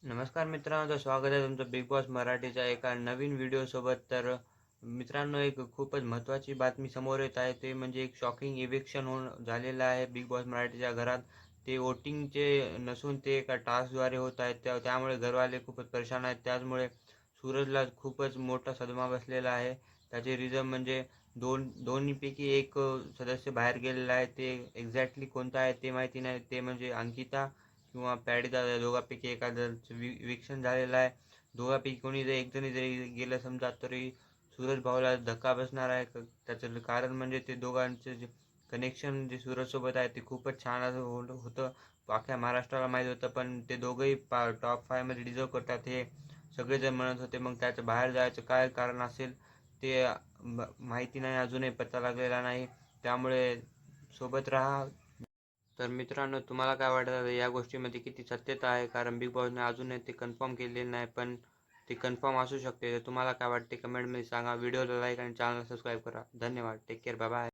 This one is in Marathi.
नमस्कार मित्रांनो, तर स्वागत आहे तुमचं बिग बॉस मराठीच्या एका नवीन व्हिडिओसोबत. तर मित्रांनो, एक खूपच महत्त्वाची बातमी समोर येत आहे. ते म्हणजे एक शॉकिंग इव्हिक्शन झालेलं आहे बिग बॉस मराठीच्या घरात. ते वोटिंगचे नसून ते एका टास्कद्वारे होत आहे. त्यामुळे घरवाले खूपच परेशान आहेत. त्याचमुळे सूरजला खूपच मोठा सदमा बसलेला आहे. त्याचे रिझन म्हणजे दोन्हीपैकी एक सदस्य बाहेर गेलेला आहे. ते एक्झॅक्टली कोणता आहे ते माहिती नाही. ते म्हणजे अंकिता किंवा पॅडीदार या दोघांपैकी एखाद्याचं विक्शन झालेलं आहे. दोघांपैकी कोणी जर एक जणी जरी गेलं समजा तरी सूरज भाऊला धक्का बसणार आहे. त्याचं कारण म्हणजे ते दोघांचं जे कनेक्शन जे सूरजसोबत आहे ते खूपच छान असं होतं. अख्ख्या महाराष्ट्राला माहीत होतं, पण ते दोघंही टॉप 5 मध्ये डिझर्व करतात हे सगळेजण म्हणत होते. मग त्याचं बाहेर जायचं काय कारण असेल ते माहिती नाही, अजूनही पत्ता लागलेला नाही. त्यामुळे सोबत राहा. तर मित्रांनो, तुम्हाला काय वाटतं या गोष्टीमध्ये किती सत्यता आहे? कारण बिग बॉसने अजूनही ते कन्फर्म केलेले नाही, पण ते कन्फर्म असू शकते. तर तुम्हाला काय वाटते कमेंटमध्ये सांगा. व्हिडिओला लाईक आणि चॅनलला सबस्क्राईब करा. धन्यवाद. Take care. Bye bye.